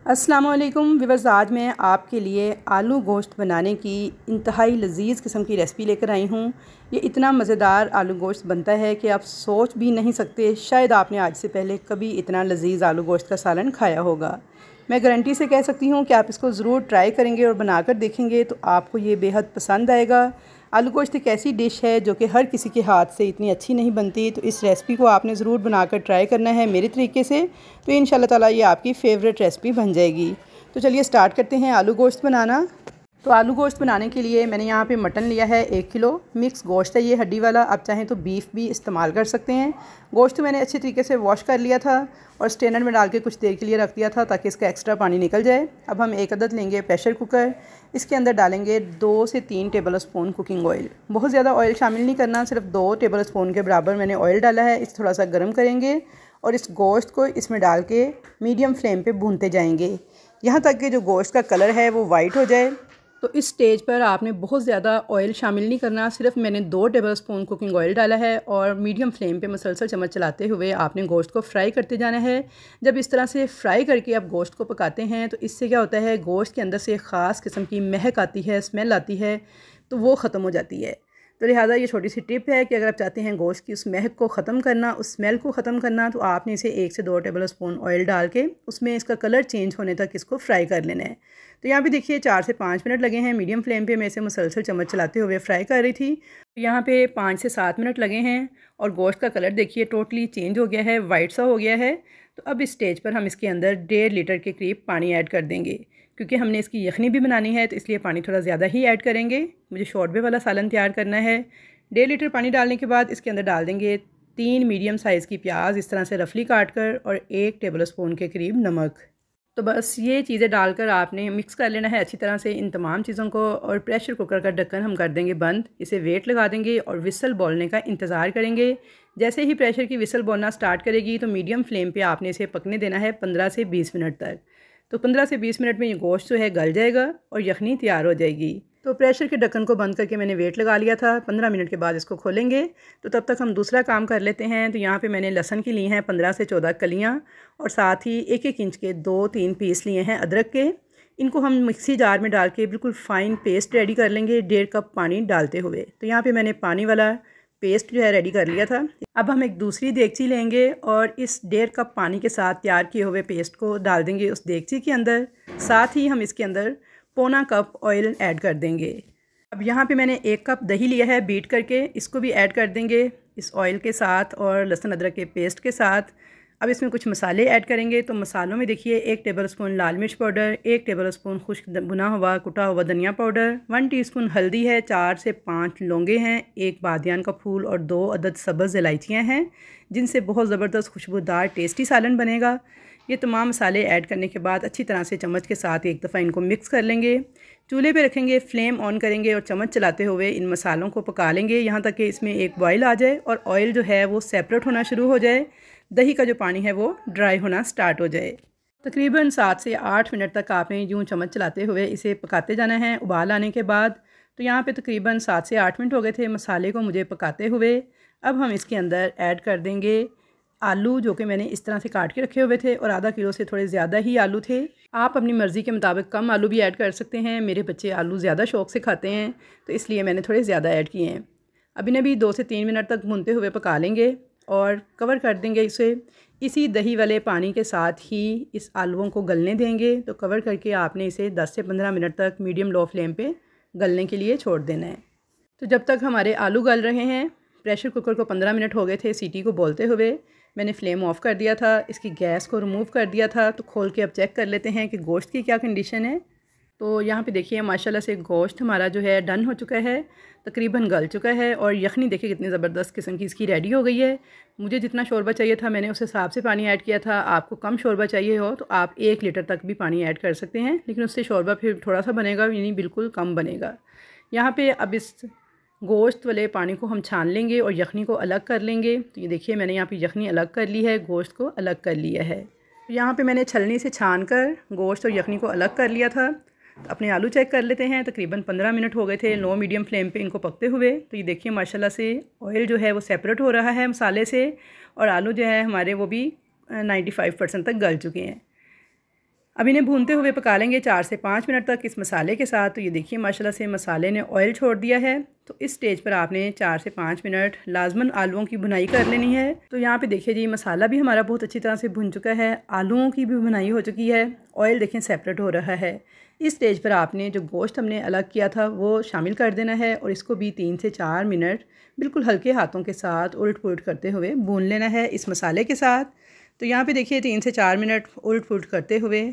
अस्सलाम वालेकुम व्यूअर्स, आज मैं आपके लिए आलू गोश्त बनाने की इंतहाई लजीज़ किस्म की रेसिपी लेकर आई हूँ। ये इतना मज़ेदार आलू गोश्त बनता है कि आप सोच भी नहीं सकते शायद आपने आज से पहले कभी इतना लजीज़ आलू गोश्त का सालन खाया होगा। मैं गारंटी से कह सकती हूँ कि आप इसको ज़रूर ट्राई करेंगे और बनाकर देखेंगे तो आपको ये बेहद पसंद आएगा। आलू गोश्त एक ऐसी डिश है जो कि हर किसी के हाथ से इतनी अच्छी नहीं बनती, तो इस रेसिपी को आपने ज़रूर बनाकर ट्राई करना है मेरे तरीके से, तो इंशाल्लाह ताला ये आपकी फ़ेवरेट रेसिपी बन जाएगी। तो चलिए स्टार्ट करते हैं आलू गोश्त बनाना। तो आलू गोश्त बनाने के लिए मैंने यहाँ पे मटन लिया है 1 किलो। मिक्स गोश्त है ये, हड्डी वाला। आप चाहें तो बीफ भी इस्तेमाल कर सकते हैं। गोश्त मैंने अच्छे तरीके से वॉश कर लिया था और स्ट्रेनर में डाल के कुछ देर के लिए रख दिया था ताकि इसका एक्स्ट्रा पानी निकल जाए। अब हम एक अदद लेंगे प्रेशर कुकर। इसके अंदर डालेंगे 2 से 3 टेबल स्पून कुकिंग ऑयल। बहुत ज़्यादा ऑयल शामिल नहीं करना, सिर्फ 2 टेबल स्पून के बराबर मैंने ऑयल डाला है। इसे थोड़ा सा गर्म करेंगे और इस गोश्त को इसमें डाल के मीडियम फ्लेम पे भूनते जाएंगे यहाँ तक कि जो गोश्त का कलर है वो वाइट हो जाए। तो इस स्टेज पर आपने बहुत ज़्यादा ऑयल शामिल नहीं करना, सिर्फ मैंने 2 टेबल स्पून कुकिंग ऑयल डाला है और मीडियम फ्लेम पे मुसलसल चम्मच चलाते हुए आपने गोश्त को फ्राई करते जाना है। जब इस तरह से फ्राई करके आप गोश्त को पकाते हैं तो इससे क्या होता है, गोश्त के अंदर से ख़ास किस्म की महक आती है, स्मेल आती है, तो वो ख़त्म हो जाती है। तो लिहाजा ये छोटी सी टिप है कि अगर आप चाहते हैं गोश्त की उस महक को ख़त्म करना, उस स्मेल को ख़त्म करना, तो आपने इसे 1 से 2 टेबल स्पून ऑयल डाल के उसमें इसका कलर चेंज होने तक इसको फ्राई कर लेना है। तो यहाँ पे देखिए 4 से 5 मिनट लगे हैं। मीडियम फ्लेम पे मैं इसे मुसलसल चम्मच चलाते हुए फ्राई कर रही थी। तो यहाँ पे 5 से 7 मिनट लगे हैं और गोश्त का कलर देखिए टोटली चेंज हो गया है, वाइट सा हो गया है। तो अब इस स्टेज पर हम इसके अंदर 1.5 लीटर के करीब पानी ऐड कर देंगे। क्योंकि हमने इसकी यखनी भी बनानी है तो इसलिए पानी थोड़ा ज़्यादा ही ऐड करेंगे। मुझे शॉर्टवे वाला सालन तैयार करना है। 1.5 लीटर पानी डालने के बाद इसके अंदर डाल देंगे 3 मीडियम साइज़ की प्याज इस तरह से रफली काट कर और 1 टेबल स्पून के करीब नमक। तो बस ये चीज़ें डालकर आपने मिक्स कर लेना है अच्छी तरह से इन तमाम चीज़ों को। और प्रेशर कुकर का ढक्कन हम कर देंगे बंद, इसे वेट लगा देंगे और विसल बोलने का इंतज़ार करेंगे। जैसे ही प्रेशर की विसल बोलना स्टार्ट करेगी तो मीडियम फ्लेम पे आपने इसे पकने देना है 15 से 20 मिनट तक। तो 15 से 20 मिनट में ये गोश्त जो है गल जाएगा और यखनी तैयार हो जाएगी। तो प्रेशर के ढक्कन को बंद करके मैंने वेट लगा लिया था। 15 मिनट के बाद इसको खोलेंगे। तो तब तक हम दूसरा काम कर लेते हैं। तो यहाँ पे मैंने लहसुन की ली हैं 15 से 14 कलियाँ और साथ ही 1-1 इंच के 2-3 पीस लिए हैं अदरक के। इनको हम मिक्सी जार में डाल के बिल्कुल फ़ाइन पेस्ट रेडी कर लेंगे 1.5 कप पानी डालते हुए। तो यहाँ पर मैंने पानी वाला पेस्ट जो है रेडी कर लिया था। अब हम एक दूसरी देगची लेंगे और इस 1.5 कप पानी के साथ तैयार किए हुए पेस्ट को डाल देंगे उस देगची के अंदर। साथ ही हम इसके अंदर 1/4 कप ऑयल ऐड कर देंगे। अब यहाँ पे मैंने 1 कप दही लिया है बीट करके, इसको भी ऐड कर देंगे इस ऑयल के साथ और लहसुन अदरक के पेस्ट के साथ। अब इसमें कुछ मसाले ऐड करेंगे। तो मसालों में देखिए 1 टेबल स्पून लाल मिर्च पाउडर, 1 टेबल स्पून खुश्क भुना हुआ कुटा हुआ धनिया पाउडर, 1 टीस्पून हल्दी है, 4 से 5 लौंगे हैं, 1 बादियान का फूल और 2 अदद सब्ज़ इलायचियाँ हैं जिनसे बहुत ज़बरदस्त खुशबूदार टेस्टी सालन बनेगा। ये तमाम मसाले ऐड करने के बाद अच्छी तरह से चम्मच के साथ एक दफ़ा इनको मिक्स कर लेंगे। चूल्हे पे रखेंगे, फ्लेम ऑन करेंगे और चम्मच चलाते हुए इन मसालों को पका लेंगे यहाँ तक कि इसमें एक बॉयल आ जाए और ऑयल जो है वो सेपरेट होना शुरू हो जाए। दही का जो पानी है वो ड्राई होना स्टार्ट हो जाए। तकरीबन 7 से 8 मिनट तक आपने यूँ चम्मच चलाते हुए इसे पकाते जाना है उबाल आने के बाद। तो यहाँ पे तकरीबन 7 से 8 मिनट हो गए थे मसाले को मुझे पकाते हुए। अब हम इसके अंदर ऐड कर देंगे आलू, जो कि मैंने इस तरह से काट के रखे हुए थे और आधा किलो से थोड़े ज़्यादा ही आलू थे। आप अपनी मर्ज़ी के मुताबिक कम आलू भी ऐड कर सकते हैं। मेरे बच्चे आलू ज़्यादा शौक़ से खाते हैं तो इसलिए मैंने थोड़े ज़्यादा ऐड किए हैं। अब इन्हें भी 2 से 3 मिनट तक भूनते हुए पका लेंगे और कवर कर देंगे इसे। इसी दही वाले पानी के साथ ही इस आलूओं को गलने देंगे। तो कवर करके आपने इसे 10 से 15 मिनट तक मीडियम लो फ्लेम पे गलने के लिए छोड़ देना है। तो जब तक हमारे आलू गल रहे हैं, प्रेशर कुकर को 15 मिनट हो गए थे सीटी को बोलते हुए। मैंने फ्लेम ऑफ़ कर दिया था, इसकी गैस को रिमूव कर दिया था। तो खोल के अब चेक कर लेते हैं कि गोश्त की क्या कंडीशन है। तो यहाँ पे देखिए माशाल्लाह से गोश्त हमारा जो है डन हो चुका है, तकरीबन गल चुका है और यखनी देखिए कितनी ज़बरदस्त किस्म की इसकी रेडी हो गई है। मुझे जितना शोरबा चाहिए था मैंने उस हिसाब से पानी ऐड किया था। आपको कम शोरबा चाहिए हो तो आप 1 लीटर तक भी पानी ऐड कर सकते हैं, लेकिन उससे शोरबा फिर थोड़ा सा बनेगा, यानी बिल्कुल कम बनेगा। यहाँ पर अब इस गोश्त वाले पानी को हम छान लेंगे और यखनी को अलग कर लेंगे। तो ये देखिए मैंने यहाँ पे यखनी अलग कर ली है, गोश्त को अलग कर लिया है। तो यहाँ पे मैंने छलनी से छान कर गोश्त और यखनी को अलग कर लिया था। तो अपने आलू चेक कर लेते हैं। तकरीबन 15 मिनट हो गए थे लो मीडियम फ्लेम पे इनको पकते हुए। तो ये देखिए माशाल्लाह से ऑयल जो है वो सेपरेट हो रहा है मसाले से और आलू जो है हमारे वो भी 95% तक गल चुके हैं। अब इन्हें भूनते हुए पका लेंगे 4 से 5 मिनट तक इस मसाले के साथ। तो ये देखिए माशाल्लाह से मसाले ने ऑयल छोड़ दिया है। तो इस स्टेज पर आपने 4 से 5 मिनट लाजमन आलूओं की भुनाई कर लेनी है। तो यहाँ पे देखिए जी मसाला भी हमारा बहुत अच्छी तरह से भुन चुका है, आलूओं की भी भुनाई हो चुकी है, ऑयल देखें सेपरेट हो रहा है। इस स्टेज पर आपने जो गोश्त हमने अलग किया था वो शामिल कर देना है और इसको भी 3 से 4 मिनट बिल्कुल हल्के हाथों के साथ उलट पुलट करते हुए भून लेना है इस मसाले के साथ। तो यहाँ पे देखिए 3 से 4 मिनट उलट पुलट करते हुए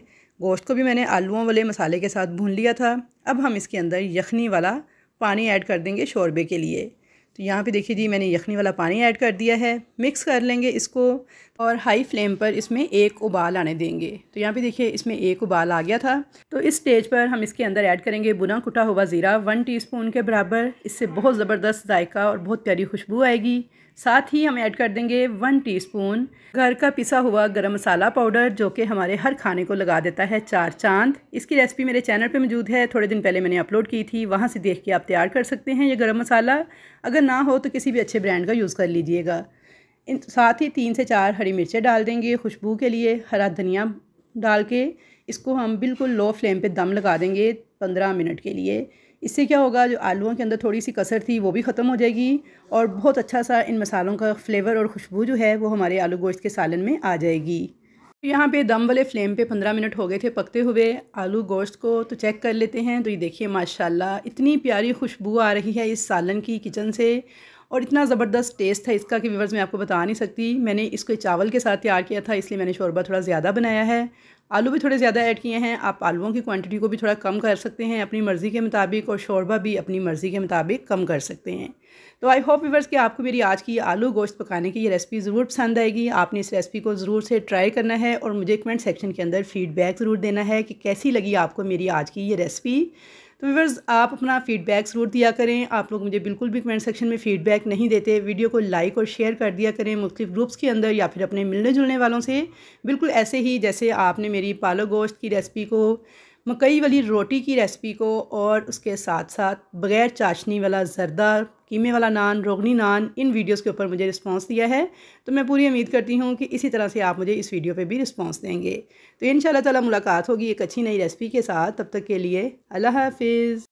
गोश्त को भी मैंने आलूओं वाले मसाले के साथ भून लिया था। अब हम इसके अंदर यखनी वाला पानी ऐड कर देंगे शोरबे के लिए। तो यहाँ पे देखिए जी मैंने यखनी वाला पानी ऐड कर दिया है। मिक्स कर लेंगे इसको और हाई फ्लेम पर इसमें एक उबाल आने देंगे। तो यहाँ पे देखिए इसमें एक उबाल आ गया था। तो इस स्टेज पर हम इसके अंदर ऐड करेंगे भुना कुटा हुआ ज़ीरा 1 टीस्पून के बराबर। इससे बहुत ज़बरदस्त जायका और बहुत प्यारी खुशबू आएगी। साथ ही हम ऐड कर देंगे 1 टीस्पून घर का पिसा हुआ गरम मसाला पाउडर, जो कि हमारे हर खाने को लगा देता है 4 चांद। इसकी रेसिपी मेरे चैनल पे मौजूद है, थोड़े दिन पहले मैंने अपलोड की थी, वहाँ से देख के आप तैयार कर सकते हैं ये गरम मसाला। अगर ना हो तो किसी भी अच्छे ब्रांड का यूज़ कर लीजिएगा। साथ ही 3 से 4 हरी मिर्चें डाल देंगे खुशबू के लिए। हरा धनिया डाल के इसको हम बिल्कुल लो फ्लेम पे दम लगा देंगे 15 मिनट के लिए। इससे क्या होगा, जो आलूओं के अंदर थोड़ी सी कसर थी वो भी ख़त्म हो जाएगी और बहुत अच्छा सा इन मसालों का फ्लेवर और खुशबू जो है वो हमारे आलू गोश्त के सालन में आ जाएगी। यहाँ पे दम वाले फ्लेम पे 15 मिनट हो गए थे पकते हुए आलू गोश्त को। तो चेक कर लेते हैं। तो ये देखिए माशाल्लाह इतनी प्यारी खुशबू आ रही है इस सालन की किचन से और इतना ज़बरदस्त टेस्ट था इसका कि व्यूअर्स मैं आपको बता नहीं सकती। मैंने इसको चावल के साथ तैयार किया था, इसलिए मैंने शोरबा थोड़ा ज़्यादा बनाया है। आलू भी थोड़े ज़्यादा ऐड किए हैं। आप आलूओं की क्वांटिटी को भी थोड़ा कम कर सकते हैं अपनी मर्ज़ी के मुताबिक और शोरबा भी अपनी मर्ज़ी के मुताबिक कम कर सकते हैं। तो आई होप व्यूअर्स कि आपको मेरी आज की आलू गोश्त पकाने की ये रेसिपी ज़रूर पसंद आएगी। आपने इस रेसिपी को ज़रूर से ट्राई करना है और मुझे कमेंट सेक्शन के अंदर फ़ीडबैक ज़रूर देना है कि कैसी लगी आपको मेरी आज की ये रेसिपी। तो व्यूअर्स आप अपना फ़ीडबैक ज़रूर दिया करें। आप लोग मुझे बिल्कुल भी कमेंट सेक्शन में फ़ीडबैक नहीं देते। वीडियो को लाइक और शेयर कर दिया करें मुख्तलिफ ग्रुप्स के अंदर या फिर अपने मिलने जुलने वालों से, बिल्कुल ऐसे ही जैसे आपने मेरी पालक गोश्त की रेसिपी को, मकई वाली रोटी की रेसिपी को और उसके साथ साथ बग़ैर चाशनी वाला ज़र्दा कीमे वाला नान, रोगनी नान, इन वीडियोस के ऊपर मुझे रिस्पांस दिया है। तो मैं पूरी उम्मीद करती हूँ कि इसी तरह से आप मुझे इस वीडियो पे भी रिस्पांस देंगे। तो इंशाल्लाह ताला मुलाकात होगी एक अच्छी नई रेसिपी के साथ। तब तक के लिए अल्लाह हाफ़िज़।